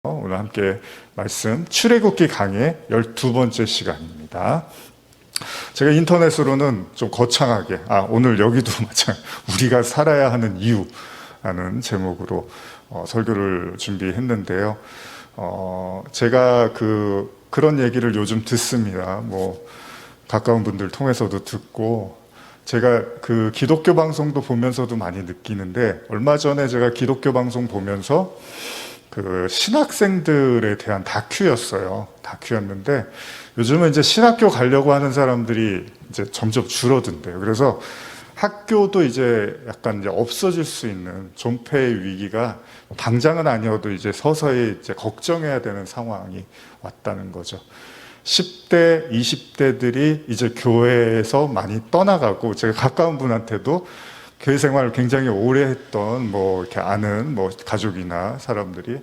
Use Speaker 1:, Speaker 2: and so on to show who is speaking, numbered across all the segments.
Speaker 1: 오늘 함께 말씀 출애굽기 강의 12번째 시간입니다. 제가 인터넷으로는 좀 거창하게 오늘 여기도 마찬가지 우리가 살아야 하는 이유라는 제목으로 설교를 준비했는데요. 제가 그런 얘기를 요즘 듣습니다. 가까운 분들 통해서도 듣고 제가 기독교 방송도 보면서도 많이 느끼는데, 얼마 전에 제가 기독교 방송 보면서 신학생들에 대한 다큐였는데, 요즘은 이제 신학교 가려고 하는 사람들이 이제 점점 줄어든대요. 그래서 학교도 이제 약간 이제 없어질 수 있는 존폐의 위기가 당장은 아니어도 이제 서서히 이제 걱정해야 되는 상황이 왔다는 거죠. 10대, 20대들이 이제 교회에서 많이 떠나가고, 제가 가까운 분한테도 교회 생활을 굉장히 오래 했던 이렇게 아는 가족이나 사람들이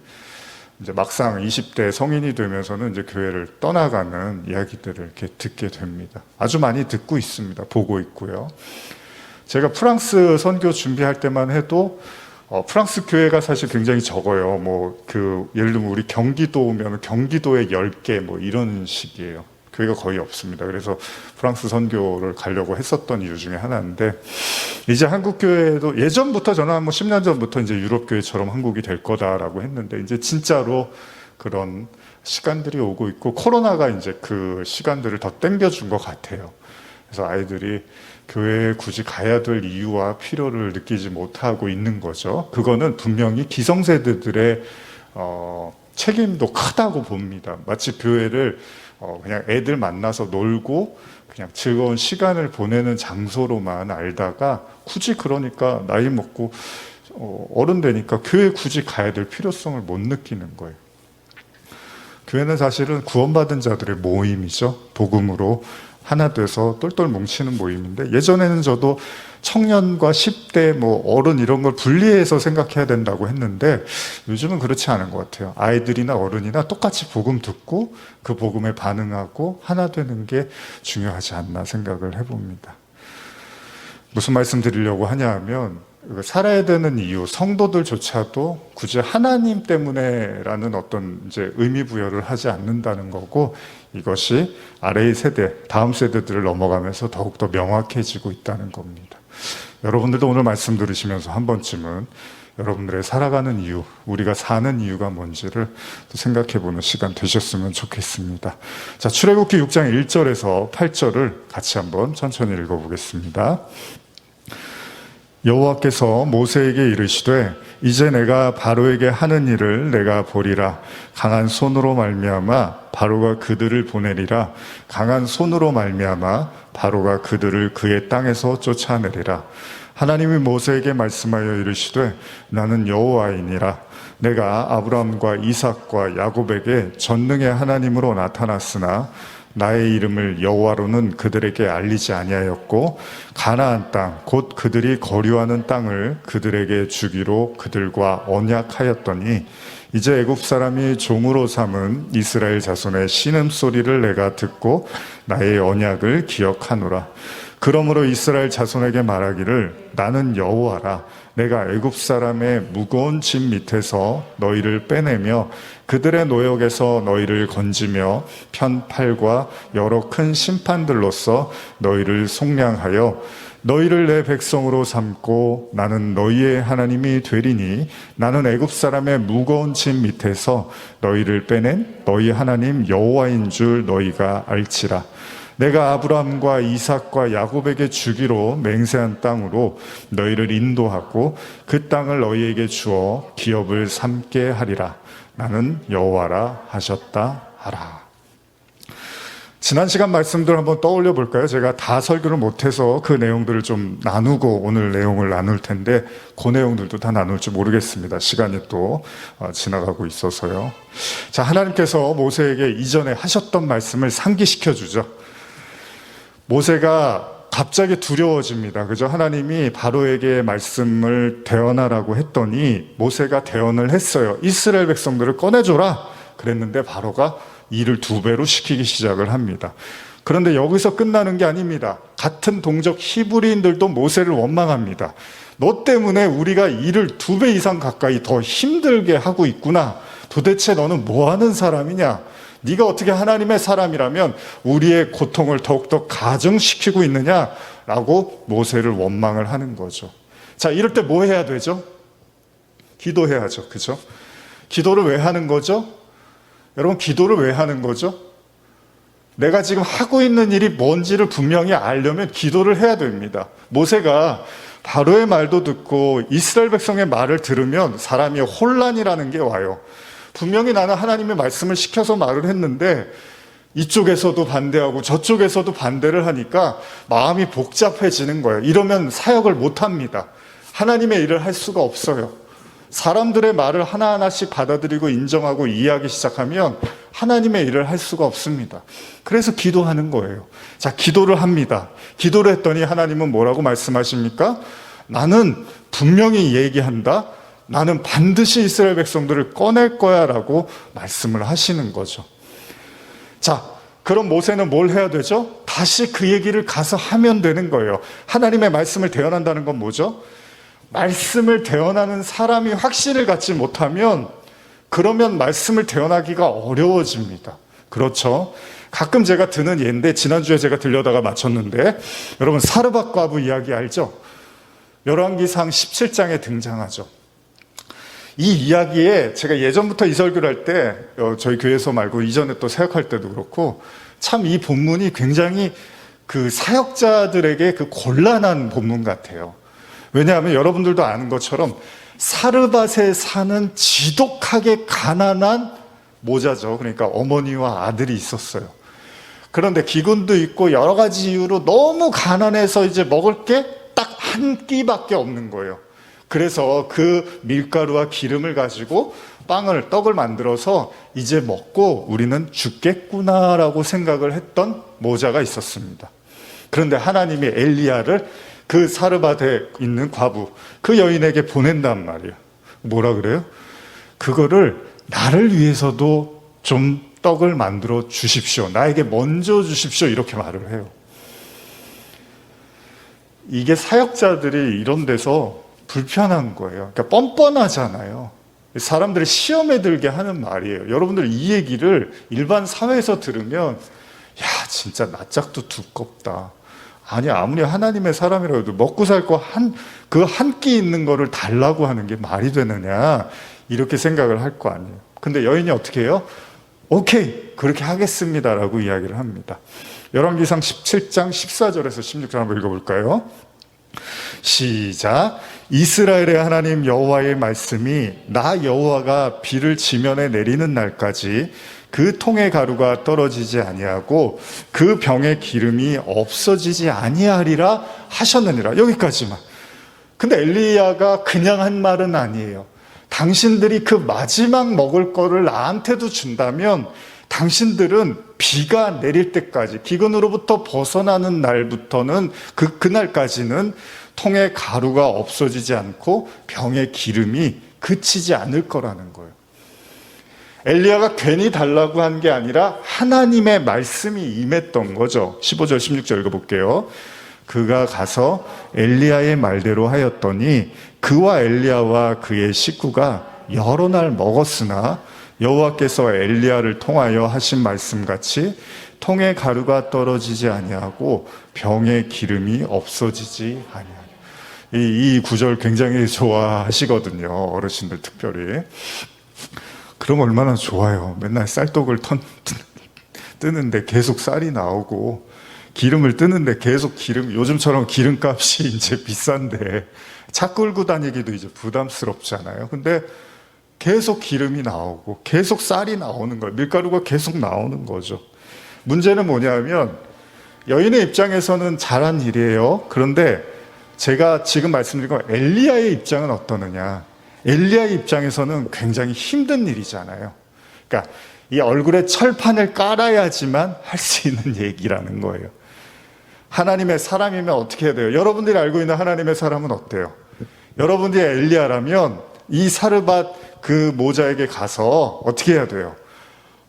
Speaker 1: 이제 막상 20대 성인이 되면서는 이제 교회를 떠나가는 이야기들을 이렇게 듣게 됩니다. 아주 많이 듣고 있습니다. 보고 있고요. 제가 프랑스 선교 준비할 때만 해도 프랑스 교회가 사실 굉장히 적어요. 예를 들면 우리 경기도 오면 경기도에 10개 이런 식이에요. 교회가 거의 없습니다. 그래서 프랑스 선교를 가려고 했었던 이유 중에 하나인데, 이제 한국 교회도 예전부터 저는 한 10년 전부터 이제 유럽 교회처럼 한국이 될 거다라고 했는데, 이제 진짜로 그런 시간들이 오고 있고, 코로나가 이제 그 시간들을 더 땡겨준 것 같아요. 그래서 아이들이 교회에 굳이 가야 될 이유와 필요를 느끼지 못하고 있는 거죠. 그거는 분명히 기성세대들의 책임도 크다고 봅니다. 마치 교회를 그냥 애들 만나서 놀고 그냥 즐거운 시간을 보내는 장소로만 알다가, 굳이 그러니까 나이 먹고 어른 되니까 교회 굳이 가야 될 필요성을 못 느끼는 거예요. 교회는 사실은 구원받은 자들의 모임이죠. 복음으로 하나 돼서 똘똘 뭉치는 모임인데, 예전에는 저도 청년과 10대 어른 이런 걸 분리해서 생각해야 된다고 했는데, 요즘은 그렇지 않은 것 같아요. 아이들이나 어른이나 똑같이 복음 듣고 그 복음에 반응하고 하나 되는 게 중요하지 않나 생각을 해봅니다. 무슨 말씀 드리려고 하냐 하면, 살아야 되는 이유, 성도들조차도 굳이 하나님 때문에라는 어떤 이제 의미 부여를 하지 않는다는 거고, 이것이 아래의 세대, 다음 세대들을 넘어가면서 더욱더 명확해지고 있다는 겁니다. 여러분들도 오늘 말씀 들으시면서 한 번쯤은 여러분들의 살아가는 이유, 우리가 사는 이유가 뭔지를 생각해보는 시간 되셨으면 좋겠습니다. 자, 출애굽기 6장 1절에서 8절을 같이 한번 천천히 읽어보겠습니다. 여호와께서 모세에게 이르시되, 이제 내가 바로에게 하는 일을 내가 보리라. 강한 손으로 말미암아 바로가 그들을 보내리라. 강한 손으로 말미암아 바로가 그들을 그의 땅에서 쫓아내리라. 하나님이 모세에게 말씀하여 이르시되, 나는 여호와이니라. 내가 아브라함과 이삭과 야곱에게 전능의 하나님으로 나타났으나 나의 이름을 여호와로는 그들에게 알리지 아니하였고, 가나안 땅 곧 그들이 거류하는 땅을 그들에게 주기로 그들과 언약하였더니, 이제 애굽 사람이 종으로 삼은 이스라엘 자손의 신음소리를 내가 듣고 나의 언약을 기억하노라. 그러므로 이스라엘 자손에게 말하기를, 나는 여호와라. 내가 애굽 사람의 무거운 짐 밑에서 너희를 빼내며 그들의 노역에서 너희를 건지며 편팔과 여러 큰 심판들로서 너희를 속량하여 너희를 내 백성으로 삼고 나는 너희의 하나님이 되리니, 나는 애굽 사람의 무거운 짐 밑에서 너희를 빼낸 너희 하나님 여호와인 줄 너희가 알지라. 내가 아브라함과 이삭과 야곱에게 주기로 맹세한 땅으로 너희를 인도하고 그 땅을 너희에게 주어 기업을 삼게 하리라. 나는 여호와라 하셨다 하라. 지난 시간 말씀들 한번 떠올려 볼까요? 제가 다 설교를 못해서 그 내용들을 좀 나누고 오늘 내용을 나눌 텐데, 그 내용들도 다 나눌지 모르겠습니다. 시간이 또 지나가고 있어서요. 자, 하나님께서 모세에게 이전에 하셨던 말씀을 상기시켜 주죠. 모세가 갑자기 두려워집니다. 그죠? 하나님이 바로에게 말씀을 대언하라고 했더니 모세가 대언을 했어요. 이스라엘 백성들을 꺼내줘라 그랬는데, 바로가 일을 2배로 시키기 시작을 합니다. 그런데 여기서 끝나는 게 아닙니다. 같은 동족 히브리인들도 모세를 원망합니다. 너 때문에 우리가 일을 2배 이상 가까이 더 힘들게 하고 있구나. 도대체 너는 뭐 하는 사람이냐? 네가 어떻게 하나님의 사람이라면 우리의 고통을 더욱더 가중시키고 있느냐라고 모세를 원망을 하는 거죠. 자, 이럴 때 뭐 해야 되죠? 기도해야죠. 그죠? 기도를 왜 하는 거죠? 여러분, 기도를 왜 하는 거죠? 내가 지금 하고 있는 일이 뭔지를 분명히 알려면 기도를 해야 됩니다. 모세가 바로의 말도 듣고 이스라엘 백성의 말을 들으면 사람이 혼란이라는 게 와요. 분명히 나는 하나님의 말씀을 시켜서 말을 했는데 이쪽에서도 반대하고 저쪽에서도 반대를 하니까 마음이 복잡해지는 거예요. 이러면 사역을 못합니다. 하나님의 일을 할 수가 없어요. 사람들의 말을 하나하나씩 받아들이고 인정하고 이해하기 시작하면 하나님의 일을 할 수가 없습니다. 그래서 기도하는 거예요. 자, 기도를 합니다. 기도를 했더니 하나님은 뭐라고 말씀하십니까? 나는 분명히 얘기한다. 나는 반드시 이스라엘 백성들을 꺼낼 거야 라고 말씀을 하시는 거죠. 자, 그럼 모세는 뭘 해야 되죠? 다시 그 얘기를 가서 하면 되는 거예요. 하나님의 말씀을 대언한다는 건 뭐죠? 말씀을 대언하는 사람이 확신을 갖지 못하면 그러면 말씀을 대언하기가 어려워집니다. 그렇죠? 가끔 제가 드는 예인데 지난주에 제가 들려다가 마쳤는데 여러분 사르밧 과부 이야기 알죠? 열왕기상 17장에 등장하죠. 이 이야기에 제가 예전부터 이 설교를 할 때 저희 교회에서 말고 이전에 또 사역할 때도 그렇고 참 이 본문이 굉장히 그 사역자들에게 그 곤란한 본문 같아요. 왜냐하면 여러분들도 아는 것처럼 사르밧에 사는 지독하게 가난한 모자죠. 그러니까 어머니와 아들이 있었어요. 그런데 기근도 있고 여러 가지 이유로 너무 가난해서 이제 먹을 게 딱 한 끼밖에 없는 거예요. 그래서 그 밀가루와 기름을 가지고 떡을 만들어서 이제 먹고 우리는 죽겠구나라고 생각을 했던 모자가 있었습니다. 그런데 하나님이 엘리야를 그 사르밧에 있는 과부, 그 여인에게 보낸단 말이에요. 뭐라 그래요? 그거를 나를 위해서도 좀 떡을 만들어 주십시오. 나에게 먼저 주십시오. 이렇게 말을 해요. 이게 사역자들이 이런 데서 불편한 거예요. 그러니까 뻔뻔하잖아요. 사람들이 시험에 들게 하는 말이에요. 여러분들 이 얘기를 일반 사회에서 들으면 야, 진짜 낯짝도 두껍다. 아니, 아무리 하나님의 사람이라도 해도 먹고 살 거 그 한 끼 있는 거를 달라고 하는 게 말이 되느냐, 이렇게 생각을 할 거 아니에요. 근데 여인이 어떻게 해요? 오케이, 그렇게 하겠습니다라고 이야기를 합니다. 열왕기상 17장 14절에서 16절 한번 읽어볼까요? 시작. 이스라엘의 하나님 여호와의 말씀이 나 여호와가 비를 지면에 내리는 날까지 그 통의 가루가 떨어지지 아니하고 그 병의 기름이 없어지지 아니하리라 하셨느니라. 여기까지만. 근데 엘리야가 그냥 한 말은 아니에요. 당신들이 그 마지막 먹을 거를 나한테도 준다면 당신들은 비가 내릴 때까지, 기근으로부터 벗어나는 날부터는 그날까지는 통의 가루가 없어지지 않고 병의 기름이 그치지 않을 거라는 거예요. 엘리야가 괜히 달라고 한 게 아니라 하나님의 말씀이 임했던 거죠. 15절 16절 읽어볼게요. 그가 가서 엘리야의 말대로 하였더니 그와 엘리야와 그의 식구가 여러 날 먹었으나 여호와께서 엘리야를 통하여 하신 말씀같이 통의 가루가 떨어지지 아니하고 병의 기름이 없어지지 아니하니. 이 구절 굉장히 좋아하시거든요. 어르신들 특별히. 그럼 얼마나 좋아요. 맨날 쌀떡을 뜨는데 계속 쌀이 나오고 기름을 뜨는데 계속 요즘처럼 기름값이 이제 비싼데 차 끌고 다니기도 이제 부담스럽잖아요. 근데 계속 기름이 나오고 계속 쌀이 나오는 거예요. 밀가루가 계속 나오는 거죠. 문제는 뭐냐면 여인의 입장에서는 잘한 일이에요. 그런데 제가 지금 말씀드린 건 엘리야의 입장은 어떠느냐. 엘리야의 입장에서는 굉장히 힘든 일이잖아요. 그러니까 이 얼굴에 철판을 깔아야지만 할 수 있는 얘기라는 거예요. 하나님의 사람이면 어떻게 해야 돼요? 여러분들이 알고 있는 하나님의 사람은 어때요? 여러분들이 엘리야라면 이 사르밧 그 모자에게 가서 어떻게 해야 돼요?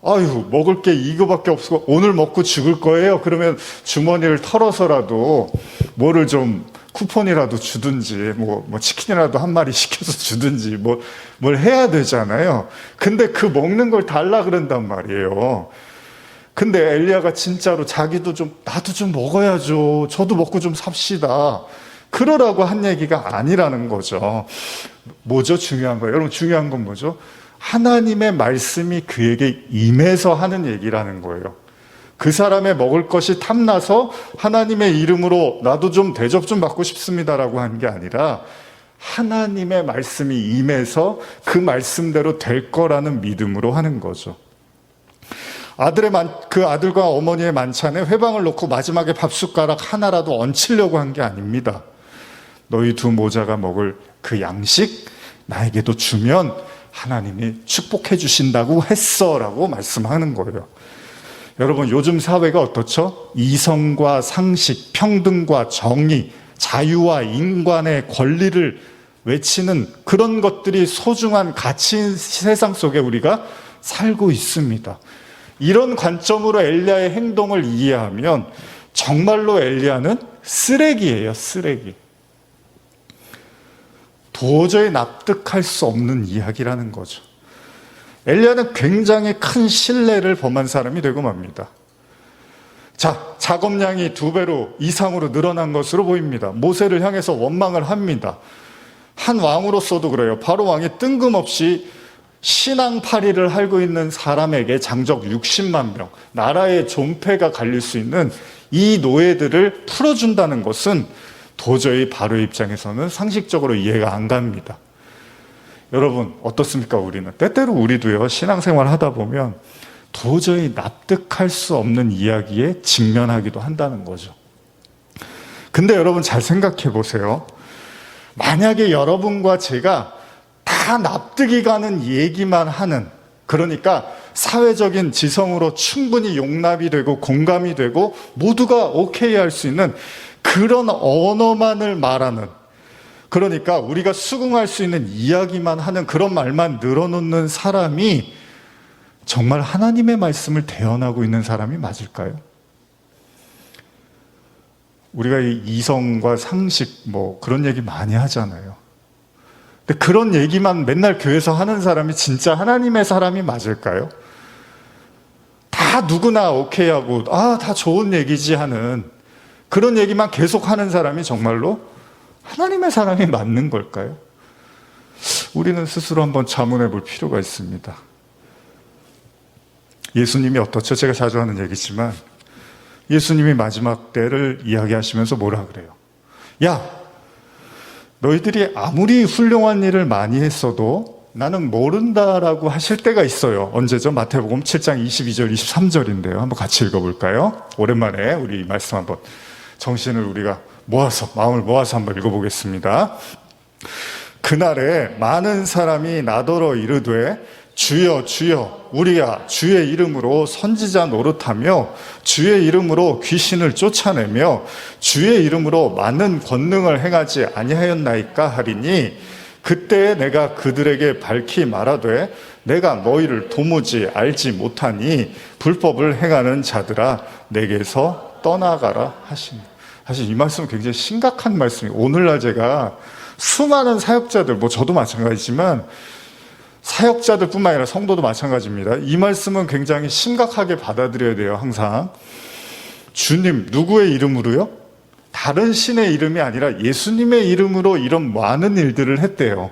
Speaker 1: 아유, 먹을 게 이거밖에 없고 오늘 먹고 죽을 거예요. 그러면 주머니를 털어서라도 뭐를 좀 쿠폰이라도 주든지 뭐 치킨이라도 한 마리 시켜서 주든지 뭘 해야 되잖아요. 근데 그 먹는 걸 달라 그런단 말이에요. 근데 엘리야가 진짜로 자기도 나도 좀 먹어야죠. 저도 먹고 좀 삽시다. 그러라고 한 얘기가 아니라는 거죠. 뭐죠? 중요한 거예요. 여러분, 중요한 건 뭐죠? 하나님의 말씀이 그에게 임해서 하는 얘기라는 거예요. 그 사람의 먹을 것이 탐나서 하나님의 이름으로 나도 좀 대접 좀 받고 싶습니다라고 한 게 아니라 하나님의 말씀이 임해서 그 말씀대로 될 거라는 믿음으로 하는 거죠. 그 아들과 어머니의 만찬에 회방을 놓고 마지막에 밥숟가락 하나라도 얹히려고 한 게 아닙니다. 너희 두 모자가 먹을 그 양식 나에게도 주면 하나님이 축복해 주신다고 했어라고 말씀하는 거예요. 여러분, 요즘 사회가 어떻죠? 이성과 상식, 평등과 정의, 자유와 인간의 권리를 외치는 그런 것들이 소중한 가치인 세상 속에 우리가 살고 있습니다. 이런 관점으로 엘리야의 행동을 이해하면 정말로 엘리야는 쓰레기예요, 쓰레기. 도저히 납득할 수 없는 이야기라는 거죠. 엘리야는 굉장히 큰 신뢰를 범한 사람이 되고 맙니다. 자, 작업량이 2배로 이상으로 늘어난 것으로 보입니다. 모세를 향해서 원망을 합니다. 한 왕으로서도 그래요. 바로 왕이 뜬금없이 신앙파리를 핥고 있는 사람에게 장적 60만 명, 나라의 존폐가 갈릴 수 있는 이 노예들을 풀어준다는 것은 도저히 바로의 입장에서는 상식적으로 이해가 안 갑니다. 여러분, 어떻습니까? 우리는 때때로 우리도요, 신앙생활 하다 보면 도저히 납득할 수 없는 이야기에 직면하기도 한다는 거죠. 근데 여러분, 잘 생각해 보세요. 만약에 여러분과 제가 다 납득이 가는 얘기만 하는, 그러니까 사회적인 지성으로 충분히 용납이 되고 공감이 되고 모두가 오케이 할 수 있는 그런 언어만을 말하는, 그러니까 우리가 수긍할 수 있는 이야기만 하는 그런 말만 늘어놓는 사람이 정말 하나님의 말씀을 대언하고 있는 사람이 맞을까요? 우리가 이 이성과 상식 그런 얘기 많이 하잖아요. 근데 그런 얘기만 맨날 교회에서 하는 사람이 진짜 하나님의 사람이 맞을까요? 다 누구나 오케이 하고 다 좋은 얘기지 하는 그런 얘기만 계속 하는 사람이 정말로 하나님의 사람이 맞는 걸까요? 우리는 스스로 한번 자문해 볼 필요가 있습니다. 예수님이 어떻죠? 제가 자주 하는 얘기지만 예수님이 마지막 때를 이야기하시면서 뭐라 그래요? 야, 너희들이 아무리 훌륭한 일을 많이 했어도 나는 모른다라고 하실 때가 있어요. 언제죠? 마태복음 7장 22절 23절인데요. 한번 같이 읽어볼까요? 오랜만에 우리 이 말씀 한번 정신을 우리가 마음을 모아서 한번 읽어보겠습니다. 그날에 많은 사람이 나더러 이르되 주여 주여 우리가 주의 이름으로 선지자 노릇하며 주의 이름으로 귀신을 쫓아내며 주의 이름으로 많은 권능을 행하지 아니하였나이까 하리니 그때 내가 그들에게 밝히 말하되 내가 너희를 도무지 알지 못하니 불법을 행하는 자들아 내게서 떠나가라 하시니. 사실 이 말씀은 굉장히 심각한 말씀이에요. 오늘날 제가 수많은 사역자들, 저도 마찬가지지만 사역자들뿐만 아니라 성도도 마찬가지입니다. 이 말씀은 굉장히 심각하게 받아들여야 돼요. 항상 주님 누구의 이름으로요? 다른 신의 이름이 아니라 예수님의 이름으로 이런 많은 일들을 했대요.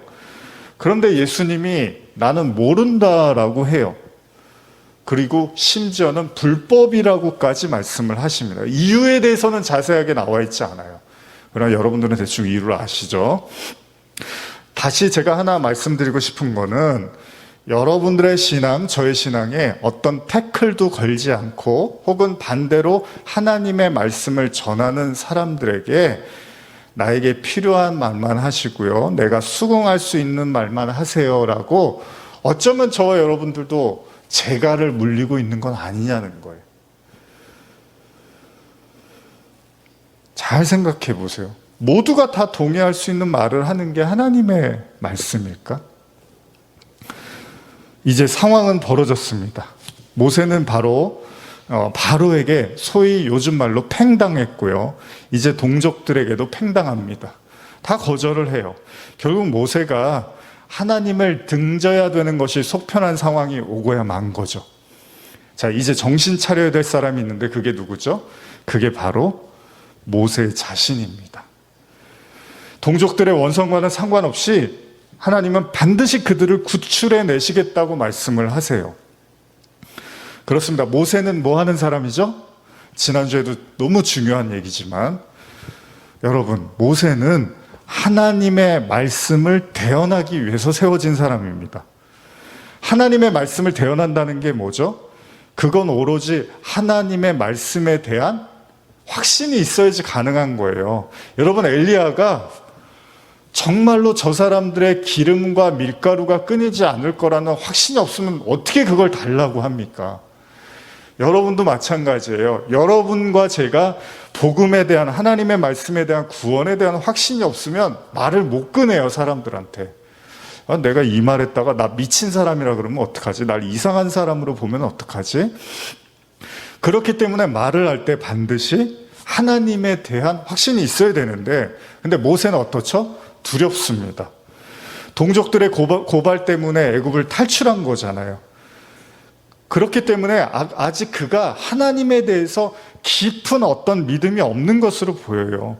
Speaker 1: 그런데 예수님이 나는 모른다라고 해요. 그리고 심지어는 불법이라고까지 말씀을 하십니다. 이유에 대해서는 자세하게 나와 있지 않아요. 그러나 여러분들은 대충 이유를 아시죠? 다시 제가 하나 말씀드리고 싶은 거는 여러분들의 신앙, 저의 신앙에 어떤 태클도 걸지 않고 혹은 반대로 하나님의 말씀을 전하는 사람들에게 나에게 필요한 말만 하시고요. 내가 수긍할 수 있는 말만 하세요라고 어쩌면 저와 여러분들도 재갈을 물리고 있는 건 아니냐는 거예요. 잘 생각해 보세요. 모두가 다 동의할 수 있는 말을 하는 게 하나님의 말씀일까? 이제 상황은 벌어졌습니다. 모세는 바로 바로에게 소위 요즘 말로 팽당했고요. 이제 동족들에게도 팽당합니다. 다 거절을 해요. 결국 모세가 하나님을 등져야 되는 것이 속편한 상황이 오고야 만 거죠. 자, 이제 정신 차려야 될 사람이 있는데 그게 누구죠? 그게 바로 모세 자신입니다. 동족들의 원성과는 상관없이 하나님은 반드시 그들을 구출해 내시겠다고 말씀을 하세요. 그렇습니다. 모세는 뭐 하는 사람이죠? 지난주에도 너무 중요한 얘기지만 여러분, 모세는 하나님의 말씀을 대언하기 위해서 세워진 사람입니다. 하나님의 말씀을 대언한다는 게 뭐죠? 그건 오로지 하나님의 말씀에 대한 확신이 있어야지 가능한 거예요. 여러분, 엘리야가 정말로 저 사람들의 기름과 밀가루가 끊이지 않을 거라는 확신이 없으면 어떻게 그걸 달라고 합니까? 여러분도 마찬가지예요. 여러분과 제가 복음에 대한, 하나님의 말씀에 대한, 구원에 대한 확신이 없으면 말을 못 꺼내요, 사람들한테. 내가 이 말했다가 나 미친 사람이라 그러면 어떡하지? 날 이상한 사람으로 보면 어떡하지? 그렇기 때문에 말을 할 때 반드시 하나님에 대한 확신이 있어야 되는데, 근데 모세는 어떻죠? 두렵습니다. 동족들의 고발 때문에 애굽을 탈출한 거잖아요. 그렇기 때문에 아직 그가 하나님에 대해서 깊은 어떤 믿음이 없는 것으로 보여요.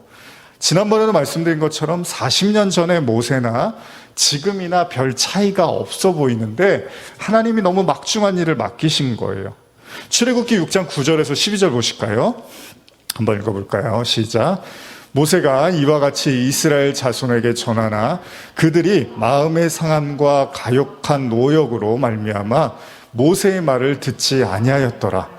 Speaker 1: 지난번에도 말씀드린 것처럼 40년 전의 모세나 지금이나 별 차이가 없어 보이는데 하나님이 너무 막중한 일을 맡기신 거예요. 출애굽기 6장 9절에서 12절 보실까요? 한번 읽어볼까요? 시작. 모세가 이와 같이 이스라엘 자손에게 전하나 그들이 마음의 상함과 가욕한 노역으로 말미암아 모세의 말을 듣지 아니하였더라.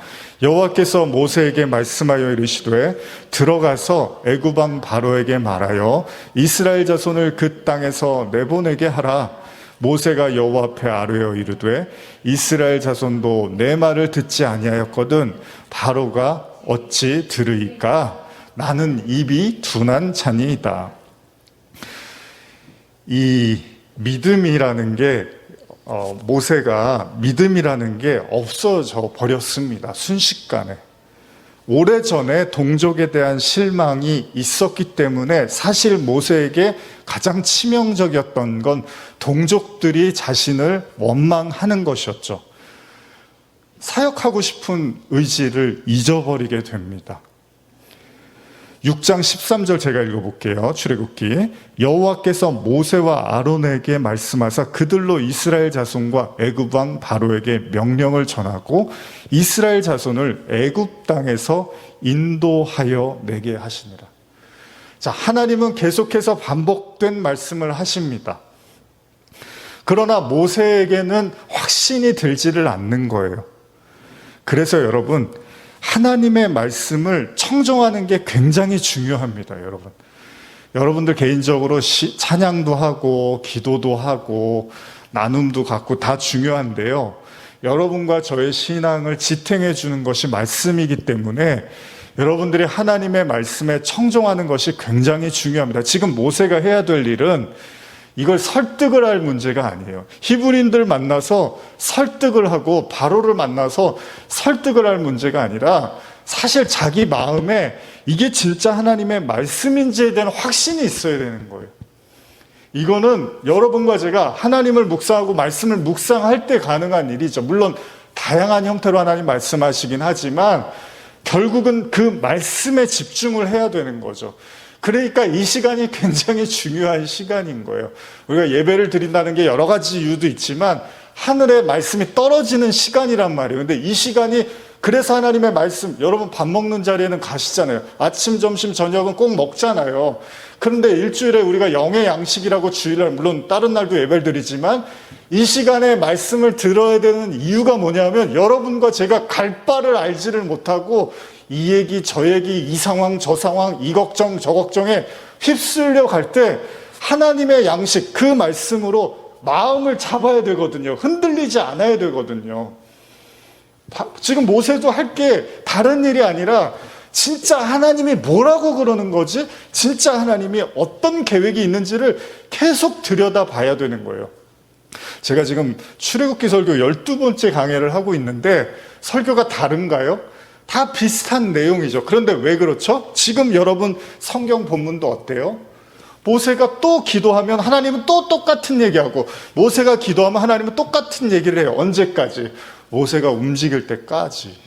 Speaker 1: 여호와께서 모세에게 말씀하여 이르시되 들어가서 애굽 왕 바로에게 말하여 이스라엘 자손을 그 땅에서 내보내게 하라. 모세가 여호와 앞에 아뢰어 이르되 이스라엘 자손도 내 말을 듣지 아니하였거든 바로가 어찌 들으이까? 나는 입이 둔한 자니이다. 이 믿음이라는 게 모세가 믿음이라는 게 없어져 버렸습니다. 순식간에. 오래전에 동족에 대한 실망이 있었기 때문에 사실 모세에게 가장 치명적이었던 건 동족들이 자신을 원망하는 것이었죠. 사역하고 싶은 의지를 잊어버리게 됩니다. 6장 13절 제가 읽어볼게요. 출애굽기. 여호와께서 모세와 아론에게 말씀하사 그들로 이스라엘 자손과 애굽 왕 바로에게 명령을 전하고 이스라엘 자손을 애굽 땅에서 인도하여 내게 하시니라. 자, 하나님은 계속해서 반복된 말씀을 하십니다. 그러나 모세에게는 확신이 들지를 않는 거예요. 그래서 여러분, 하나님의 말씀을 청정하는 게 굉장히 중요합니다, 여러분. 여러분들 개인적으로 찬양도 하고, 기도도 하고, 나눔도 갖고 다 중요한데요. 여러분과 저의 신앙을 지탱해 주는 것이 말씀이기 때문에 여러분들이 하나님의 말씀에 청정하는 것이 굉장히 중요합니다. 지금 모세가 해야 될 일은 이걸 설득을 할 문제가 아니에요. 히브리인들 만나서 설득을 하고 바로를 만나서 설득을 할 문제가 아니라 사실 자기 마음에 이게 진짜 하나님의 말씀인지에 대한 확신이 있어야 되는 거예요. 이거는 여러분과 제가 하나님을 묵상하고 말씀을 묵상할 때 가능한 일이죠. 물론 다양한 형태로 하나님 말씀하시긴 하지만 결국은 그 말씀에 집중을 해야 되는 거죠. 그러니까 이 시간이 굉장히 중요한 시간인 거예요. 우리가 예배를 드린다는 게 여러 가지 이유도 있지만 하늘에 말씀이 떨어지는 시간이란 말이에요. 근데 이 시간이 그래서 하나님의 말씀, 여러분 밥 먹는 자리에는 가시잖아요. 아침, 점심, 저녁은 꼭 먹잖아요. 그런데 일주일에 우리가 영의 양식이라고 주일날, 물론 다른 날도 예배를 드리지만 이 시간에 말씀을 들어야 되는 이유가 뭐냐면 여러분과 제가 갈 바를 알지를 못하고 이 얘기 저 얘기 이 상황 저 상황 이 걱정 저 걱정에 휩쓸려 갈 때 하나님의 양식 그 말씀으로 마음을 잡아야 되거든요. 흔들리지 않아야 되거든요. 지금 모세도 할 게 다른 일이 아니라 진짜 하나님이 뭐라고 그러는 거지? 진짜 하나님이 어떤 계획이 있는지를 계속 들여다봐야 되는 거예요. 제가 지금 출애굽기 설교 12번째 강해를 하고 있는데 설교가 다른가요? 다 비슷한 내용이죠. 그런데 왜 그렇죠? 지금 여러분 성경 본문도 어때요? 모세가 또 기도하면 하나님은 또 똑같은 얘기하고, 모세가 기도하면 하나님은 똑같은 얘기를 해요. 언제까지? 모세가 움직일 때까지.